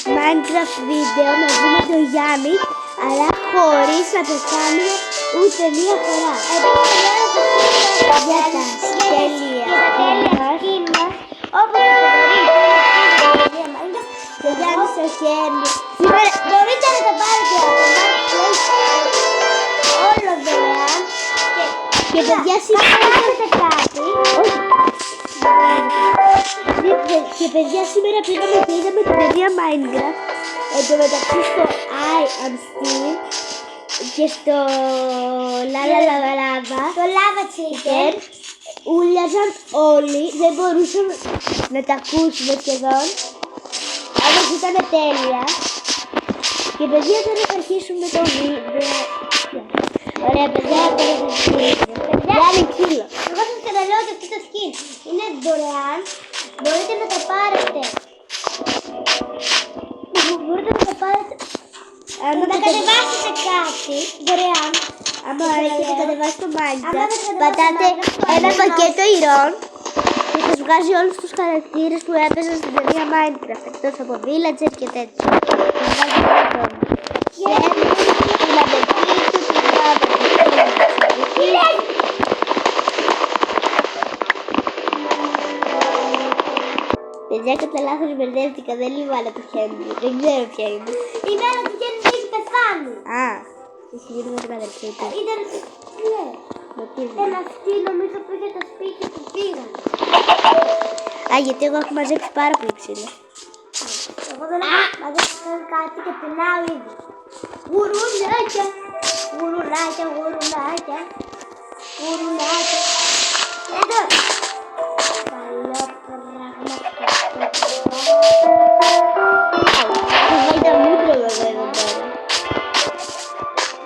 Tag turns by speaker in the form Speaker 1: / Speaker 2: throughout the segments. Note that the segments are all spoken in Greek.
Speaker 1: Minecraft βίντεο μαζί με τον Γιάννη, αλλά χωρίς να πεθάνουμε ούτε μία φορά. Για τα τέλεια skin μας, όπως το γνωρίζετε, το Γιάννη στο χέρι. Μπορείτε να το πάρετε από το όλο δωρεάν. Και παιδιά σήμερα κάνετε κάτι. Και παιδιά σήμερα πήγαμε και είδαμε την παιδιά Minecraft. Εν τω μεταξύ στο I am Steve και στο το Lava Chicken ούλιαζαν όλοι, δεν μπορούσαμε να τα ακούσουμε σχεδόν. Όμως ήταν τέλεια. Και παιδιά τώρα θα αρχίσουμε το βίντεο. Ωραία παιδιά, τώρα θα αρχίσουμε. Γιάννη ξύλο. Εγώ σας καταλέω ότι αυτό το skin είναι δωρεάν. Μπορείτε να το πάρετε. Μπορείτε να το πάρετε. Να κατεβάσετε κάτι δωρεάν. Άμα έχετε κατεβάσει το Minecraft, πατάτε ένα πακέτο ηρών και σας βγάζει όλους τους χαρακτήρες που έπαιζαν στην ταινία Minecraft, εκτός από villager και τέτοια. Σας βγάζει όλο τον την αδελφή του, την άδελφη. Παιδιά, κατά λάθος μπερδεύτηκα, δεν λιβάλα το Χένρι, δεν ξέρω ποια είναι. Η μέρα του Χένρι έχει πεθάνει. Α, έχει γίνει με την αδελφή του. Ήταν, ναι. Ένα αυτή νομίζω που είχε το σπίτι του πήγαν. Α, γιατί εγώ έχω μαζέψει πάρα πολύ ξύλο. Εγώ δεν έχω μαζέψει κάτι και πεινάω ήδη. Γουρουνάκια, γουρουνάκια, γουρουνάκια, γουρουνάκια. Εδώ. Καλό πράγμα. Θα βάλει τα μούτρα βέβαια εδώ πέρα.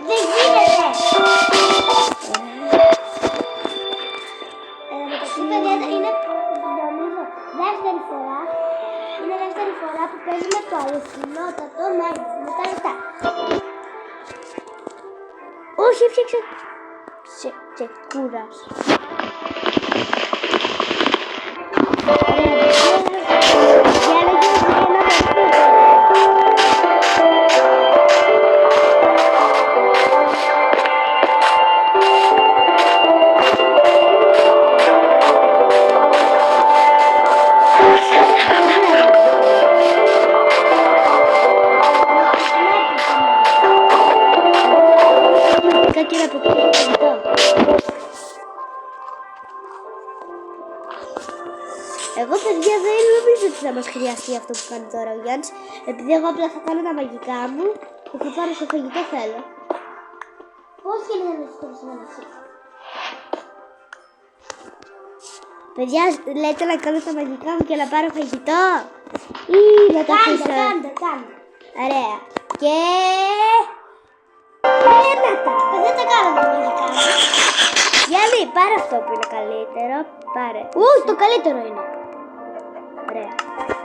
Speaker 1: Δεν γίνεται! Μεταξύ παιδιά είναι νομίζω δεύτερη φορά. Είναι δεύτερη φορά που παίζουμε το αληθινότατο Minecraft με τα λεφτά. Όχι, έφτιαξε τσεκούρας. Εγώ παιδιά δεν νομίζω ότι θα μας χρειαστεί αυτό που κάνει τώρα ο Γιάννης, επειδή εγώ απλά θα κάνω τα μαγικά μου και θα πάρω στο φαγητό θέλω. Πώς και να το σκόψουμε εσύ. Παιδιά, λέτε να κάνω τα μαγικά μου και να πάρω φαγητό ή να τα αφήσω. Κάντε. Ωραία. Και... Ένατα. Δεν τα κάνω τα μαγικά μου. Γιάννη, πάρε αυτό που είναι καλύτερο. Πάρε. Το καλύτερο είναι. Ωραία.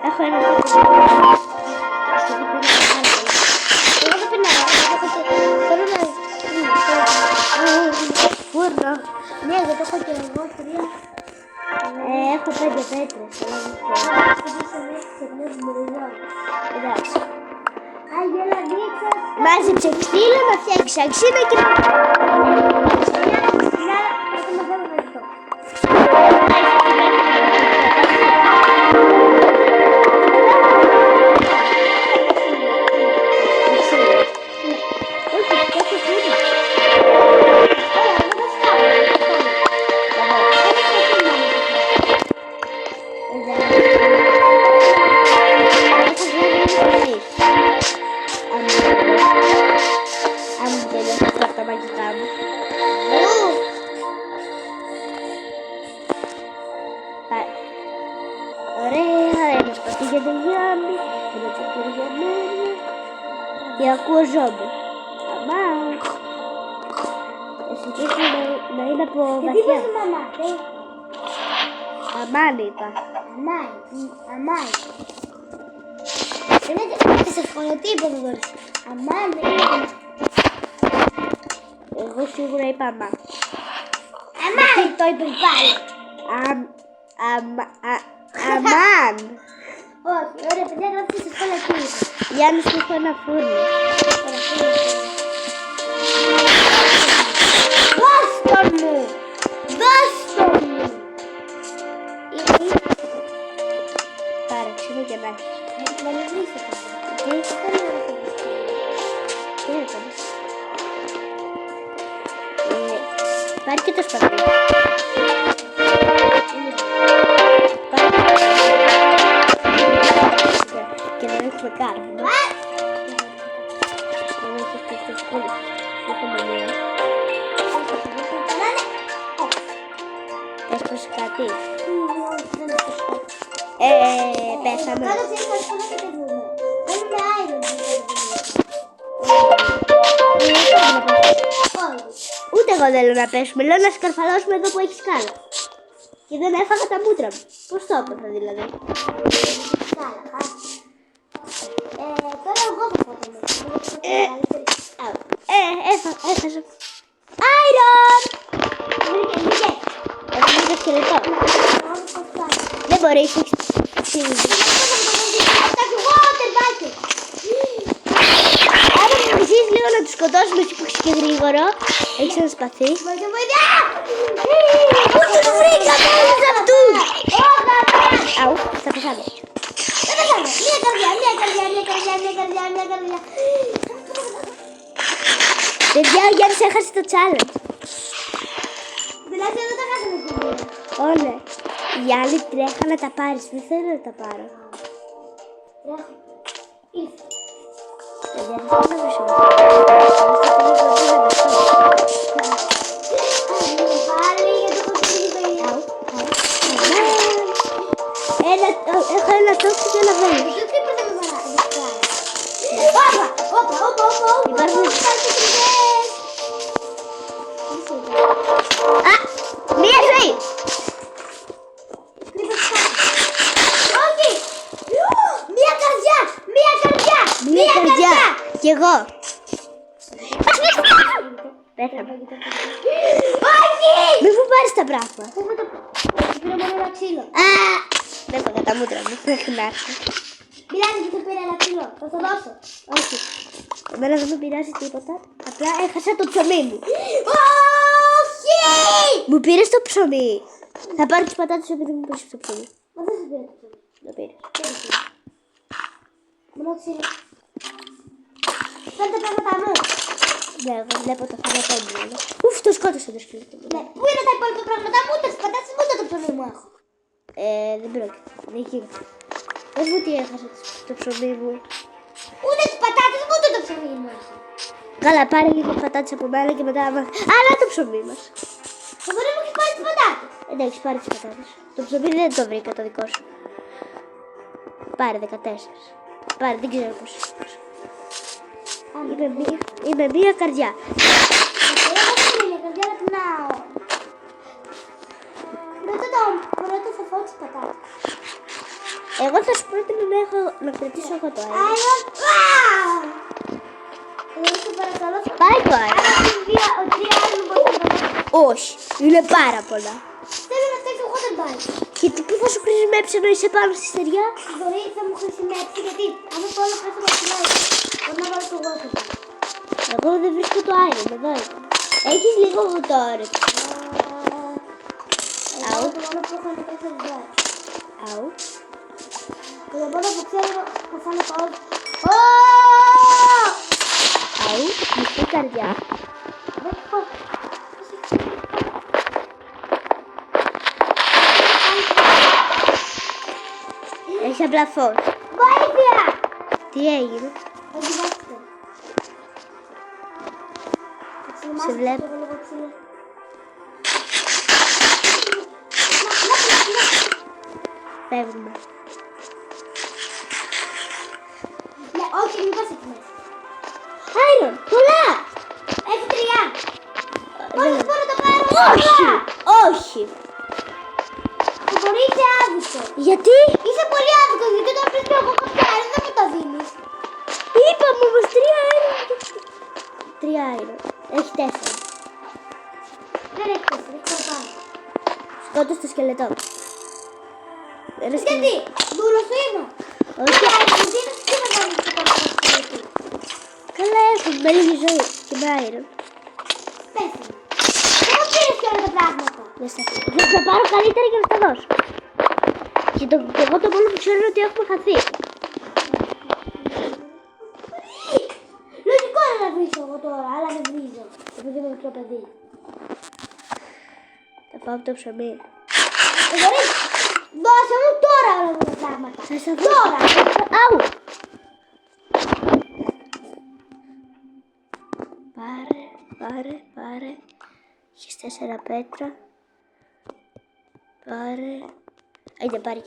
Speaker 1: Έχω ένα φαγητό. Εγώ δεν πεινάω. Θέλω να... Φούρνο. Ναι, εγώ το έχω και εγώ 3. Έχω 5 πέτρες. Εντάξει. Μάζεψε ξύλο να φτιάξει αξίνα και να... Ωραία, ένα σπαθί για τον Γιάννη, ένα τσακούρι για μένα και ακούω ζόμπι. Αμάν. Εσύ να είναι από βαθιά. Τι είπες μαμά, αμάν είπα. Αμάν. Δεν σε ευχαριστώ, τι είπα εδώ. Αμάν είπα. Εγώ σίγουρα είπα αμάν. Αμάν το είπες πάλι. Αμάν. Όχι, ωραία παιδιά, γράψτε σε σχόλια τι είπα. Γιάννη, σου έχω ένα φούρνο. Δώσ' το μου! Δώσ' το μου! Πάρε, ξύνω και να έχεις. Δεν με βρεις το κάνω. Τι έκανες? Πάρε και το σπαθί. Και δεν έχουμε καν. Έσπασε κάτι. Πέσαμε. Ούτε εγώ θέλω να πέσουμε. Λέω να σκαρφαλώσουμε εδώ που έχει σκάλα. Και δεν έφαγα τα μούτρα μου. Πώς το έπαθα δηλαδή? Τώρα εγώ θα φάω. Έχασα. Άιρον! Βρήκε το σκελετό. Δεν μπορείς, έχεις ψήνει. Άρα μου μισείς λίγο να τους σκοτώσουμε εσύ που έχεις και γρήγορο. Έχεις ένα σπαθί. Πού τους βρήκαμε όλους αυτούς? Αου, θα πεθάνω. Δεν πεθάνω. Μία καρδιά. Παιδιά, ο Γιάννης έχασε το challenge. Δηλαδή δεν τα χάσαμε την μία. Όλα. Γιάννη, τρέχα να τα πάρεις. Δεν θέλω να τα πάρω. Τρέχω. Ήρθε. Παιδιά, δεν θέλω να βρω. Έχω ένα τόξο και ένα βέλος. Υπάρχουν μία ζωή. Όχι. Μία καρδιά. Κι εγώ. Πέθαμε. Όχι. Μη μου πάρεις τα πράγματα. Πήρα μόνο ένα ξύλο. Δεν πάω τα μούτρα μου. Μέχρι να έρθω. Πειράζει που θα πήρα ένα ξύλο. Θα το δώσω. Όχι. Εμένα δεν με πειράζει τίποτα. Απλά έχασα το ψωμί μου. Όχι! Μου πήρες το ψωμί. Θα πάρω τις πατάτες επειδή μου πήρες το ψωμί. Μα δεν θα πήρα το ψωμί. Το πήρες. Μόνο ξύλο. Φέρε τα πράγματα μου. Ναι, εγώ βλέπω το φαγητό μου. Ουφ, το σκότωσα το σκύλο. Ναι, πού είναι τα υπόλοιπα πράγματα μου, ούτε τις πατάτες μου, ούτε το ψωμί μου έχω. Δεν πρόκειται. Δεν γίνεται. Πες μου τι έχασα το ψωμί μου. Ούτε τις πατάτες μου, ούτε το ψωμί μου έχω. Καλά, πάρε λίγο πατάτες από μένα και μετά... Αλλά το ψωμί μας. Εγώ δεν μου έχεις πάρει τις πατάτες. Δεν έχεις πάρει τις πατάτες. Το ψωμί δεν το βρήκα το δικό σου. Πάρε 14. Πάρε, δεν ξέρω πώς. Είμαι μία καρδιά. Μία καρδιά να πεινάω. Πρώτα θα φάω τις πατάτες. Εγώ θα σου πρότεινα να κρατήσω εγώ το αέρα. Πάει το αέρα. Όχι, είναι πάρα πολλά. Θέλω να φτιάξω εγώ δεν πάει. Γιατί πού θα σου χρησιμεύσει ενώ είσαι πάνω στη στεριά? Μπορεί θα μου χρησιμεύσει γιατί αν το όλο πέφτω να χρησιμεύσει. Μπορεί να βάλω το εγώ το πάνω. Εγώ δεν βρίσκω το αέρα, εδώ ήταν. Έχεις λίγο το όρεξη. Αου. Το μόνο που έχω είναι 4 Αου. Το μόνο που ξέρω που θα είναι πάω. Αου, μισή καρδιά. Έχει απλά φως. Βοήθεια! Τι έγινε? Σε βλέπω. Φεύγουμε. Ναι, όχι, μην πας εκεί μέσα. Άιρον, πολλά! Έχει 3. Πώς μπορώ να το πάρω? Όχι, όχι. Μπορεί είσαι άδικο. Γιατί? Είσαι πολύ άδικο, γιατί όταν πεις και εγώ κάποια άιρον δεν μου τα δίνεις. Είπαμε όμως 3 άιρον. 3 άιρον. Έχει 4. Δεν έχει 4, έχει παραπάνω. Σκότω στο σκελετό. Γιατί, δούλος σου είμαι. Όχι. Γιατί είναι τι να κάνεις το με λίγη ζωή και με iron.
Speaker 2: Πες. Εγώ πήρες και όλα τα πράγματα.
Speaker 1: Θα τα πάρω καλύτερα και να τα δώσω. Και εγώ το μόνο που ξέρω είναι ότι έχουμε χαθεί.
Speaker 2: Λογικό είναι να βρίσω εγώ τώρα, αλλά δεν βρίζω. Επειδή είμαι μικρό παιδί.
Speaker 1: Θα πάω από το ψωμί.
Speaker 2: Μπορείς, δώσε μου τώρα όλα αυτά τα πράγματα. Τώρα.
Speaker 1: Αου! Πάρε. Έχεις 4 πέτρα. Πάρε. Άιντε, πάρε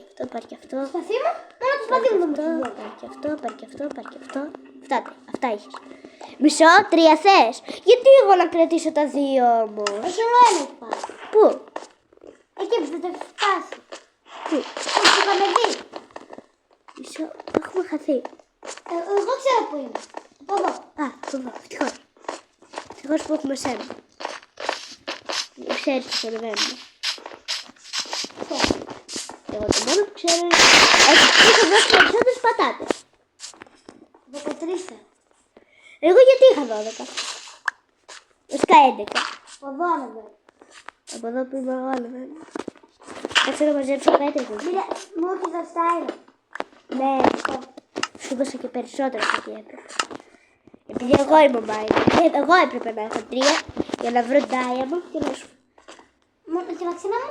Speaker 1: και αυτό.
Speaker 2: Σπαθί μου, μόνο το σπαθί μου δεν μου
Speaker 1: Πάρε και αυτό. Αυτά έχεις. Μισό, 3 θες. Γιατί εγώ να κρατήσω τα 2 όμως.
Speaker 2: Όχι, όλο ένα έχει πάρει.
Speaker 1: Πού?
Speaker 2: Εκεί που δεν το έχεις φτάσει.
Speaker 1: Πού?
Speaker 2: Πώς το είχαμε δει.
Speaker 1: Μισό, έχουμε χαθεί.
Speaker 2: Εγώ ξέρω που είμαι. Από εδώ.
Speaker 1: Α, εδώ, ευτυχώς. Ευτυχώς που έχουμε σένα. Ξέρεις τι περιμένουμε. Εγώ το μόνο που ξέρω είναι ότι είχα δώσει περισσότερες πατάτες.
Speaker 2: 13.
Speaker 1: Εγώ γιατί είχα 12. Βασικά 11.
Speaker 2: Από εδώ ανεβαίνω.
Speaker 1: Από εδώ που είμαι εγώ ανεβαίνω. Κάτσε να μαζέψω πέτρες.
Speaker 2: Μου έχεις δώσει τα αέρα.
Speaker 1: Ναι, σου δώσα και περισσότερο από ό,τι έπρεπε. Επειδή εγώ είμαι μάινερ. Εγώ έπρεπε να έχω 3 για να βρω diamond και να σου.
Speaker 2: Μόνο και να ξυνάμε.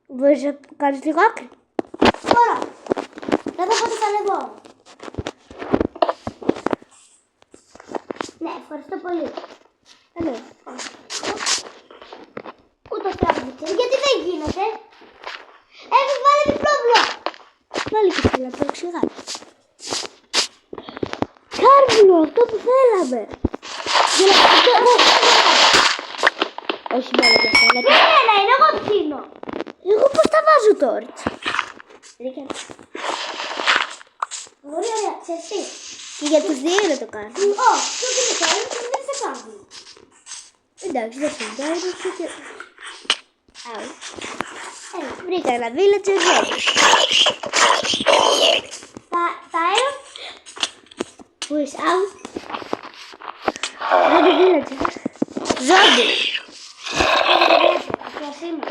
Speaker 1: Μπορείς να κάνεις λίγο άκρη.
Speaker 2: Τώρα. Να δω πότε θα ανεβώ. Ναι, ευχαριστώ πολύ.
Speaker 1: Ναι.
Speaker 2: Ούτως τράβηξε. Γιατί δεν γίνεται. Έχεις βάλει διπλό μπλοκ.
Speaker 1: Βάλει και στη λαμπρό ξηγά. Κάρβουνο, αυτό που θέλαμε. Όχι μόνο για αυτά.
Speaker 2: Ένα είναι, εγώ ψήνω.
Speaker 1: Εγώ πώς τα βάζω τώρα.
Speaker 2: Πολύ ωραία, ξέρεις τι.
Speaker 1: Και για τους 2 να το κάνω.
Speaker 2: Όχι, το είναι το άλλο και δεν σε κάνει.
Speaker 1: Εντάξει, δεν σου κάνω και... Αου. Βρήκα ένα villager ready.
Speaker 2: Τα αέρα.
Speaker 1: Πού είσαι, αου. Ready villager. Ζόμπι.
Speaker 2: Ποιος είμαι.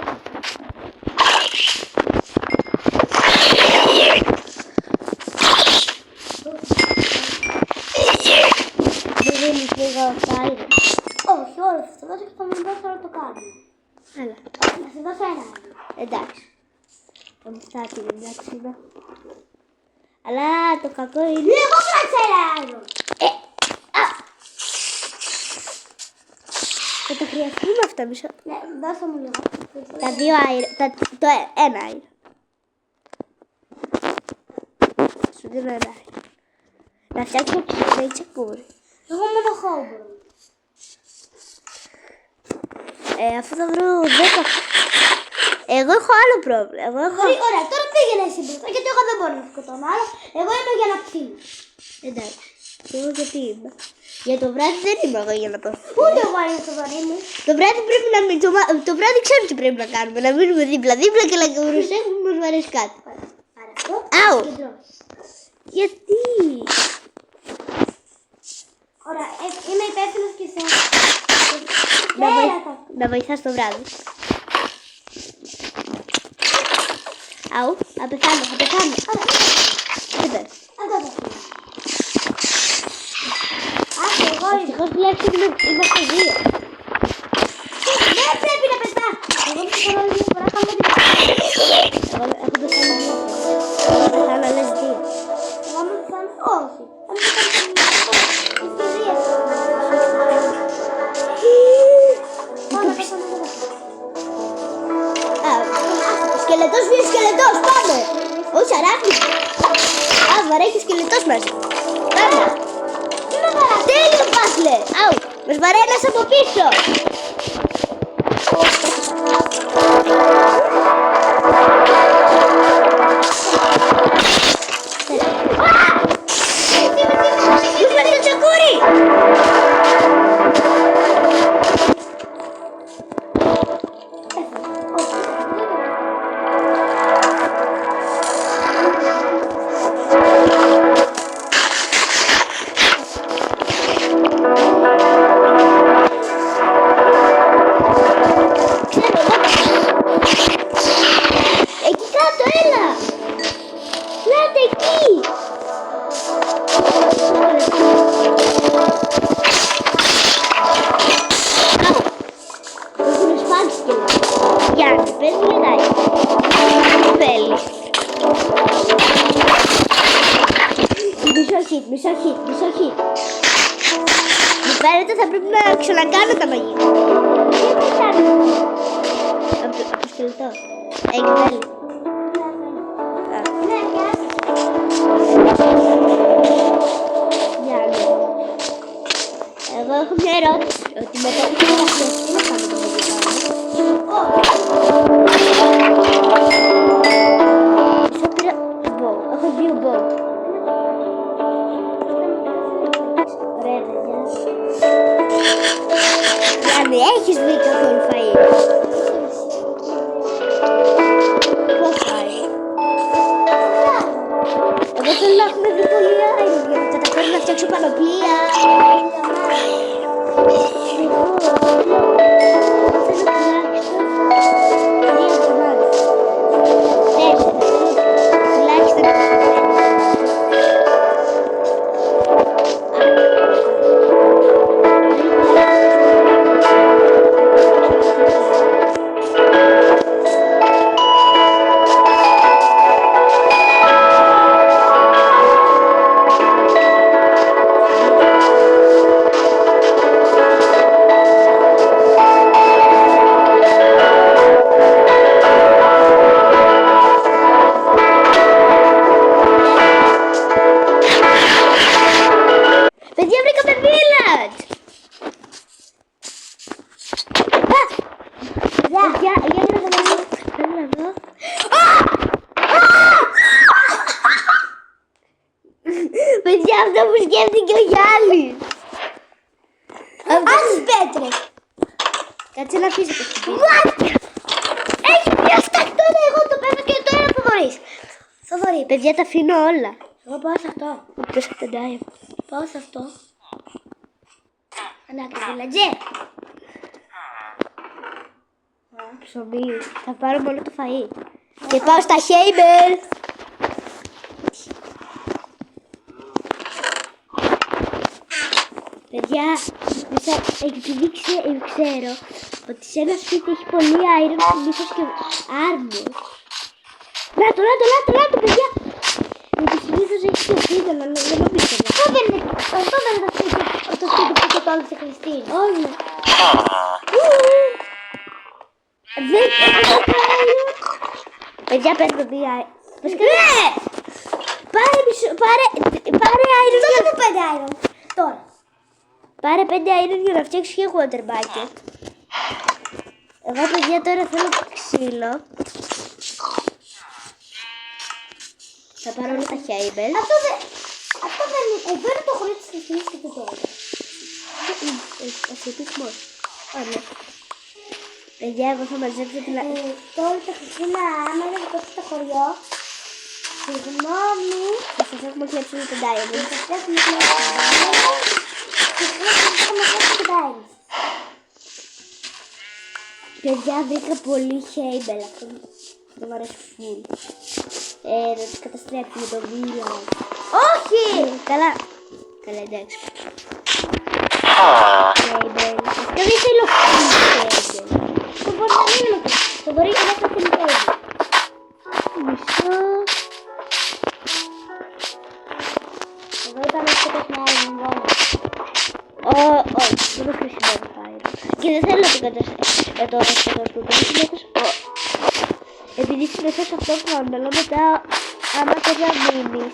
Speaker 1: Δεν δίνεις λίγο τα αέρα.
Speaker 2: Όχι, όλο θα σε δώσω και θα μου δώσω όλο το κάρβουνο.
Speaker 1: Έλα.
Speaker 2: Να σε δώσω ένα.
Speaker 1: Εντάξει. Θα μου φτάσει, εντάξει είναι. Αλλά το κακό είναι...
Speaker 2: Εγώ κράτησα ένα άλλο.
Speaker 1: Θα τα χρειαστούμε αυτά μισό.
Speaker 2: Ναι, δώσε μου λίγο.
Speaker 1: Τα 2 αέρα, το 1 αέρα. Σου δίνω 1 αέρα. Να φτιάξω ψηφί τσεκούρι.
Speaker 2: Εγώ μόνο χόμπρο.
Speaker 1: Αφού θα βρω 10... Εγώ έχω άλλο πρόβλημα.
Speaker 2: Ωραία, τώρα πήγαινε εσύ μπροστά, γιατί εγώ δεν μπορώ να σκοτώνω άλλο. Εγώ είμαι για να ψήνω.
Speaker 1: Εντάξει. Και εγώ γιατί είμαι. Για το βράδυ δεν είμαι εγώ για να πω.
Speaker 2: Ούτε εγώ είμαι στο βαρύ μου.
Speaker 1: Το βράδυ πρέπει να μην... Το βράδυ ξέρουμε τι πρέπει να κάνουμε. Να μείνουμε δίπλα-δίπλα και να προσέχουμε μας βαρέσει κάτι.
Speaker 2: Άρα αυτό.
Speaker 1: Αου.
Speaker 2: Κεντρός.
Speaker 1: Γιατί.
Speaker 2: Ωραία, είμαι υπεύθυνος και σε...
Speaker 1: Να βοηθάς το βράδυ. Αου, θα πεθάνω. Δεν πες.
Speaker 2: Αυτό το θέλω. Άσε, εγώ είμαι.
Speaker 1: Ευτυχώς βλέπεις ότι είμαστε 2.
Speaker 2: Δεν πρέπει να πετάς. Εγώ δεν θέλω άλλη μια φορά, κάνω την
Speaker 1: Εγώ έχω πεθάνει 2. Εγώ πεθάνω άλλες 2.
Speaker 2: Εγώ μου πεθάνω, όχι. Αν δεν κάνω ευκαιρίες. Πάμε να πεθάνω εδώ.
Speaker 1: Σκελετός βγει σκελετός, πάμε! Όχι, αράχνη. Βαράει και ο σκελετός μας. Πάμε. Τέλειο πάσλε. Αου, μας βαράει ένας από πίσω. Τους πας το τσακούρι. μισό hit. Μου φαίνεται θα πρέπει να ξανακάνω τα μαγικά. Αποστολτό. Εκβέλει. Εγώ έχω μια ερώτηση. Ότι μετά που θα φτιάξει, τι να κάνω το μαγικά. Μισό πήρα μπολ. Έχω 2 μπολ. Ωραία, παιδιά. Γιάννη, έχεις βρει καθόλου φαΐ. Πώς φάει. Εγώ θέλω να έχουμε δει πολύ άϊρο για να καταφέρω να φτιάξω πανοπλία. Παιδιά, βρήκαμε village! Παιδιά, για να δω. Θέλω να δω. Παιδιά, αυτό που σκέφτηκε ο Γιάννης.
Speaker 2: Άλλες πέτρες.
Speaker 1: Κάτσε να αφήσω το σπίτι. Έχει μια στακτόνα, εγώ το παίρνω και τώρα θα μπορείς. Θοδωρή, παιδιά, τα αφήνω όλα.
Speaker 2: Εγώ πάω σε αυτό.
Speaker 1: Ποιος θα τεντάει.
Speaker 2: Πάω σε αυτό. Ανάκρι, βιλατζέ.
Speaker 1: Ψωμί. Θα πάρω μόνο το φαΐ. Και πάω στα Χέιμπελ. Παιδιά, επειδή ξέρω ότι σε ένα σπίτι έχει πολύ iron και μίσος και armor. Λάτο, παιδιά. Γιατί συνήθως έχει και πίδα, αλλά δεν το πίστευα.
Speaker 2: Αυτό δεν είναι το σπίτι που είχε το άλλο σε Χριστίνη.
Speaker 1: Όχι. Δεν έχω iron. Παιδιά, παίρνω 2 iron. Ναι! Πάρε iron.
Speaker 2: Αυτό δεν είναι 5 iron. Τώρα.
Speaker 1: Πάρε 5 iron για να φτιάξεις και water bucket. Εγώ, παιδιά, τώρα θέλω ξύλο. Θα πάρω όλα τα Χέιμπελ.
Speaker 2: Αυτό δεν είναι. Εδώ είναι το χωρί της Χριστίνης και το τώρα.
Speaker 1: Ασχετισμός. Ωραία. Παιδιά, εγώ θα μαζέψω την...
Speaker 2: Τώρα τα Χριστίνα, άμα είναι δικό σου το χωριό, συγγνώμη,
Speaker 1: Θα σας έχουμε κλέψει με τον Diamond.
Speaker 2: θα φτιάξουμε και ένα και θα μας φτιάξουμε και diamonds.
Speaker 1: Παιδιά, βρήκα πολύ Χέιμπελ. Αυτό μου αρέσει φουλ. Να τους καταστρέψουμε το βίλα.
Speaker 2: Όχι!
Speaker 1: Καλά, εντάξει. Χέιμπελ. Αυτό δεν θέλω Χέιμπελ.
Speaker 2: Το μπορεί να μην είναι το μπορεί να είναι το Χέιμπελ.
Speaker 1: Μισό.
Speaker 2: Εγώ είπαμε ότι το έχουμε άλλο μόνο.
Speaker 1: Όχι, δεν το χρησιμοποιώ iron. Και δεν θέλω να το καταστρέψω το συνήθως. Επειδή συνήθως αυτό κάνω, αλλά μετά άμα θες να μείνεις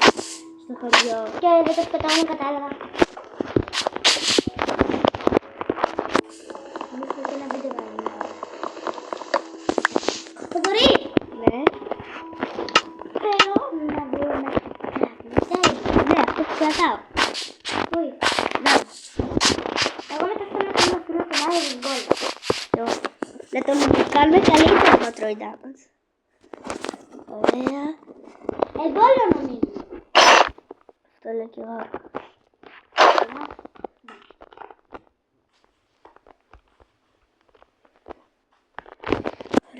Speaker 1: στο χωριό.
Speaker 2: Και δεν το πετάω, κατάλαβα. Εμείς πρέπει ένα βίντεο κάνουμε. Το μπορεί!
Speaker 1: Ναι.
Speaker 2: Θέλω να βρούμε.
Speaker 1: Ναι, αυτό που κρατάω.
Speaker 2: Πού?
Speaker 1: Να.
Speaker 2: Εγώ μετά θέλω να κάνω αυτό το Iron Golem.
Speaker 1: Να τον κάνουμε καλύτερο να τρώει damage. Ωραία.
Speaker 2: Εγώ λέω να μείνει.
Speaker 1: Αυτό λέω κι εγώ.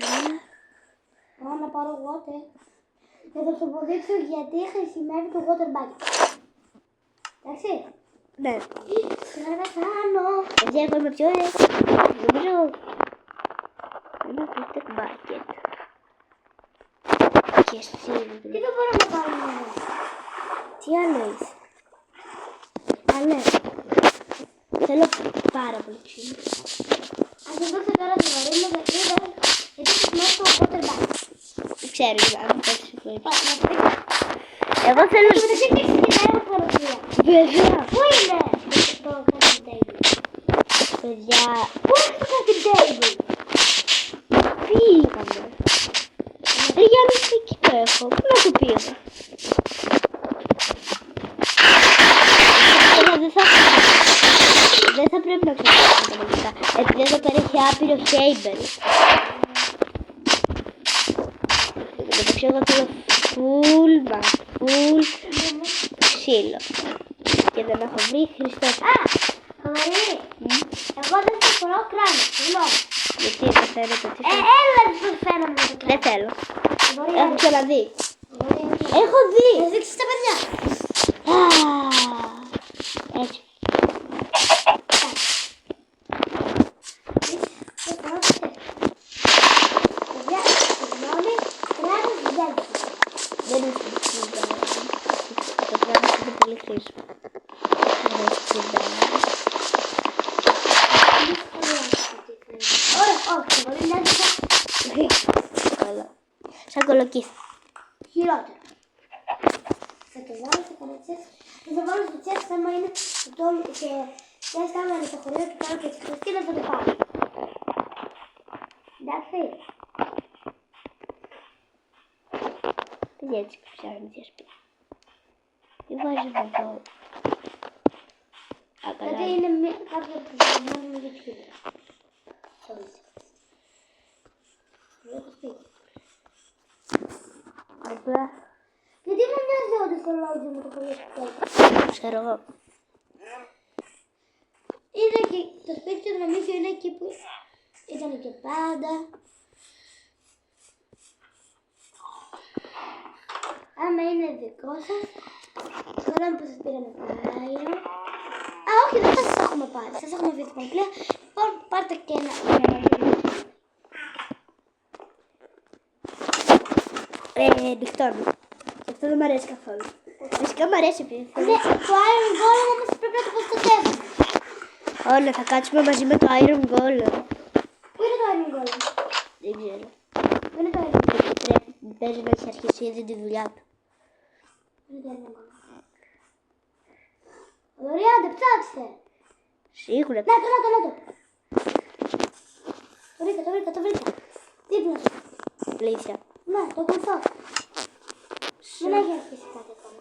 Speaker 1: Ωραία.
Speaker 2: Εγώ να πάρω water. Και θα σου αποδείξω γιατί χρησιμεύει το water bucket. Εντάξει.
Speaker 1: Ναι.
Speaker 2: Σήμερα θα κάνω.
Speaker 1: Παιδιά, εγώ είμαι πιο νομίζω ένα water bucket. Και εσύ.
Speaker 2: Τι δεν μπορώ να πάρω μόνο.
Speaker 1: Τι άλλο είσαι. Α, ναι. Θέλω πάρα πολύ ξύλο.
Speaker 2: Ας το δώσω τώρα στο βαρύνο, γιατί έχεις μέσα το quarterback.
Speaker 1: Δεν ξέρω, αν πέτυχε το είπα. Εγώ θέλω...
Speaker 2: Και μεταξύ έχεις και τα έργα φορολογία.
Speaker 1: Βέβαια.
Speaker 2: Πού είναι το crafting table?
Speaker 1: Παιδιά,
Speaker 2: Πού είναι το crafting table?
Speaker 1: πήγαμε. Γιάννη, εκεί το έχω. Πού να το πήγα. Δεν θα πρέπει να ξεχάσουμε τα μαγικά. Επειδή εδώ πέρα έχει άπειρο χέιμπερ. Εντάξει, εγώ θέλω full ξύλο. Και δεν έχω βρει Χριστός.
Speaker 2: Α, Χαμαρίνη. Εγώ δεν θα φορώ κράνο, συγγνώμη.
Speaker 1: Γιατί δεν φαίνεται τι θέλω.
Speaker 2: Έλα δεν φαίνομαι το κράνο.
Speaker 1: Δεν θέλω.
Speaker 2: Μπορεί
Speaker 1: Έχω
Speaker 2: να
Speaker 1: ξαναδεί.
Speaker 2: Μπορεί να
Speaker 1: Έχω δει.
Speaker 2: Να δείξεις τα παιδιά.
Speaker 1: Έτσι.
Speaker 2: Δεν φορώ ποτέ. Παιδιά, συγγνώμη, κράνος δεν θέλω.
Speaker 1: Δεν είναι σημαντικό. Το πράγμα είναι πολύ χρήσιμο.
Speaker 2: Ωραία, όχι, μπορεί να δείξω
Speaker 1: Καλά. Σαν κολοκύθι.
Speaker 2: χειρότερο. Θα το βάλω σε κανένα τσέφ. Θα το βάλω στο τσέφ άμα είναι το και θες άμα είναι στο χωριό του κάνω και τις Χριστίνες θα το πάρω. Εντάξει.
Speaker 1: Δεν έτσι που φτιάχνει τη σπίτι. Τι βάζεις εδώ. Α,
Speaker 2: Γιατί
Speaker 1: καλά.
Speaker 2: είναι κάποια προγραμμάτια με YouTube.
Speaker 1: Απλά,
Speaker 2: Γιατί μου μοιάζει ότι στο λόγιο μου το πολύ σπίτι.
Speaker 1: ξέρω εγώ.
Speaker 2: Είναι και το σπίτι του Δρομήθιου είναι εκεί που ήταν και πάντα. Άμα είναι δικό σας, τώρα που σας πήραμε αέριο. Α, όχι, δεν θα σας έχουμε πάρει. Σας έχουμε αφήσει πανκλία. Λοιπόν, πάρτε και ένα.
Speaker 1: Νυχτώνω. Και αυτό δεν μ' αρέσει καθόλου. Φυσικά μ' αρέσει επειδή
Speaker 2: Ναι, το Iron Golem όμως πρέπει να το προστατεύουμε.
Speaker 1: Όλα θα κάτσουμε μαζί με το Iron Golem.
Speaker 2: Πού είναι το Iron Golem?
Speaker 1: Δεν ξέρω.
Speaker 2: Πού είναι το Iron Golem?
Speaker 1: Παίζει να έχει αρχίσει ήδη τη δουλειά του.
Speaker 2: Πού είναι το Iron Golem? Δωριάντε, ψάξτε.
Speaker 1: Σίγουρα.
Speaker 2: Να το. Το βρήκα. Δίπλα σου.
Speaker 1: Αλήθεια.
Speaker 2: Ναι, το ακολουθώ. Δεν έχει αρχίσει κάτι ακόμα.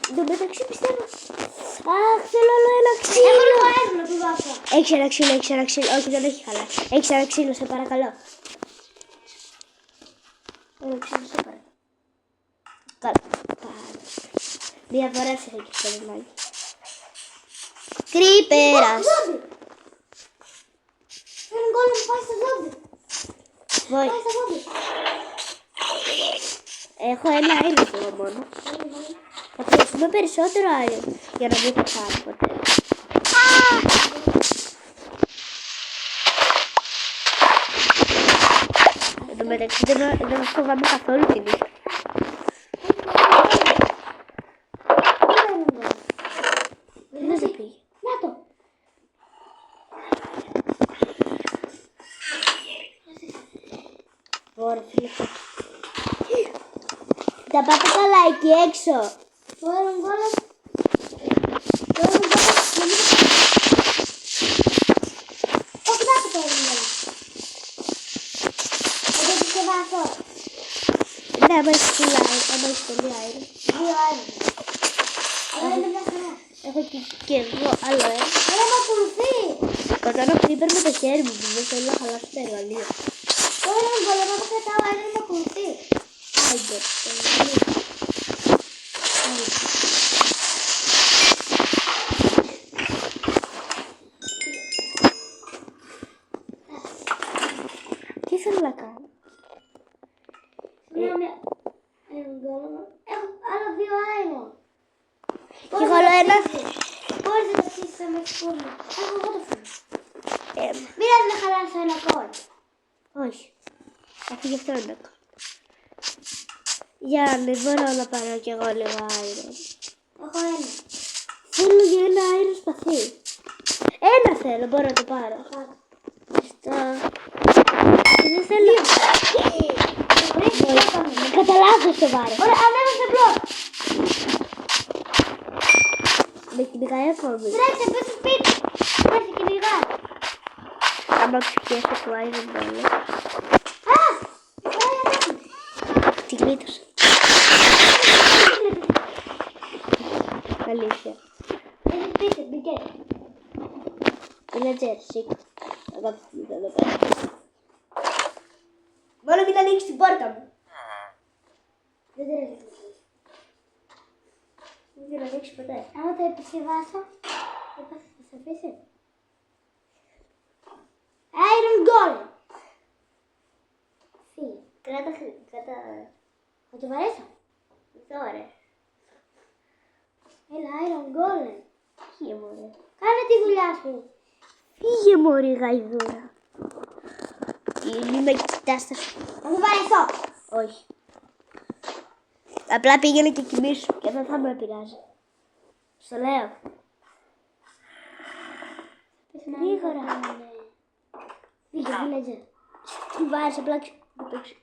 Speaker 1: Εν τω μεταξύ πιστεύω. Αχ, θέλω άλλο ένα ξύλο.
Speaker 2: Έχω λίγο αέρα να του δώσω.
Speaker 1: Έχεις ένα ξύλο. Όχι, δεν έχει καλά. Έχεις ένα ξύλο, σε παρακαλώ. Ένα ξύλο, σε παρακαλώ. Καλά. Μία φορά σε έχει στο λιμάνι. Κρύπερας.
Speaker 2: Iron Golem πάει στο ζόμπι.
Speaker 1: Βοη.
Speaker 2: Πάει στο ζόμπι.
Speaker 1: Έχω ένα iron μόνο. Θα χρειαστούμε περισσότερο iron για να μην πεθάνω ποτέ. Εν τω μεταξύ δεν φοβάμαι καθόλου τη νύχτα. Δεν σε πήγε.
Speaker 2: Να το.
Speaker 1: Ωραία, φίλε. Τα πάτε καλά εκεί έξω.
Speaker 2: Το Iron Golem. Όχι, να το Iron Golem. Εδώ το σκευάσω.
Speaker 1: Ναι, άμα έχεις πολύ iron.
Speaker 2: Δύο Iron. Αλλά είναι μια χαρά.
Speaker 1: Έχω και εγώ άλλο ένα.
Speaker 2: Αλλά με ακολουθεί.
Speaker 1: Πατάω creeper με το χέρι μου, δεν θέλω να χαλάσω το εργαλείο.
Speaker 2: Το Iron Golem, εγώ κρατάω Iron με ακολουθεί.
Speaker 1: Άιντε. Τι θέλω να κάνω.
Speaker 2: Συγγνώμη. Iron Golem. Έχω άλλο δύο Iron.
Speaker 1: Και εγώ άλλο ένα.
Speaker 2: Μπορείς να το ψήσεις αμέσως φούρνο. Έχω εγώ το φούρνο. Μοιράζει να χαλάσω ένα κόρ.
Speaker 1: Όχι. Αφού γι' αυτό είναι το κάνω. Γιάννη, μπορώ να πάρω κι εγώ λίγο άιρο.
Speaker 2: Έχω ένα.
Speaker 1: Θέλω για ένα άιρο σπαθί. Ένα θέλω, μπορώ να το πάρω.
Speaker 2: Πάρε.
Speaker 1: Ευχαριστώ. Δεν θέλω. Κατά λάθος το πάρε.
Speaker 2: Ωραία, ανέβασε μπλοκ.
Speaker 1: Με κυνηγάει ακόμη.
Speaker 2: Τρέξε, πες στο σπίτι. Πες στο κυνηγά.
Speaker 1: Άμα ξυπιέσω το Iron Ball.
Speaker 2: Α! Ωραία,
Speaker 1: Τη γλίτωσα. Αλήθεια.
Speaker 2: πες στο σπίτι, μπήκε.
Speaker 1: Είναι τζέρσι. Αγάπη μου, εδώ πέρα. Μόνο μην ανοίξεις την πόρτα μου.
Speaker 2: Δεν τρέχει.
Speaker 1: Δεν θέλω να ανοίξεις ποτέ.
Speaker 2: Άμα το επισκευάσω, θα σε αφήσει. Iron Golem. Φύγε.
Speaker 1: Κράτα.
Speaker 2: Θα το βαρέσω.
Speaker 1: Τώρα.
Speaker 2: Έλα, Iron Golem.
Speaker 1: Φύγε μωρέ.
Speaker 2: Κάνε τη δουλειά σου.
Speaker 1: Φύγε μωρέ γαϊδούρα. Μη με κοιτάς τα σου.
Speaker 2: Θα το βαρέσω.
Speaker 1: Όχι. Απλά πήγαινε και κοιμήσου και δεν θα με πειράζει. Στο λέω.
Speaker 2: Γρήγορα.
Speaker 1: Φύγε, villager. Τι βάζεις απλά να παίξω.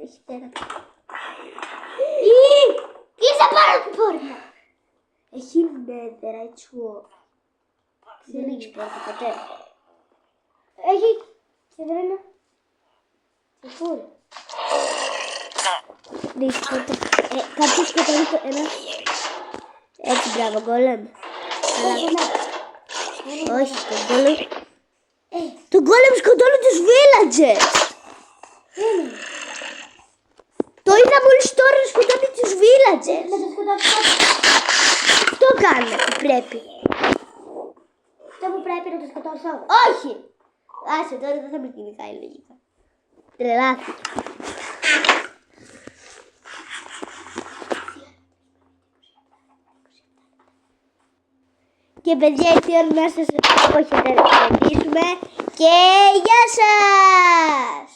Speaker 1: Έχει τέρα.
Speaker 2: Κλείσα πάνω την πόρτα.
Speaker 1: Έχει netherite sword. Δεν ανοίξει πόρτα ποτέ.
Speaker 2: Έχει και βρένα. Και φούρ.
Speaker 1: Ανοίξει πόρτα. Κάποιος σκοτώνει το ένα. Έτσι, μπράβο, γκόλεμ. Όχι, τον γκόλεμ. Τον γκόλεμ σκοτώνει τους villagers. Το είδα μόλις τώρα να σκοτώνει τους villagers.
Speaker 2: Να το σκοτώσω.
Speaker 1: Αυτό κάνε που πρέπει.
Speaker 2: Αυτό που πρέπει να το σκοτώσω.
Speaker 1: Όχι. Άσε τώρα δεν θα με κυνηγάει λογικά. Τρελάθηκε. Και παιδιά ήρθε η ώρα να σας αποχαιρετήσουμε και γεια σας.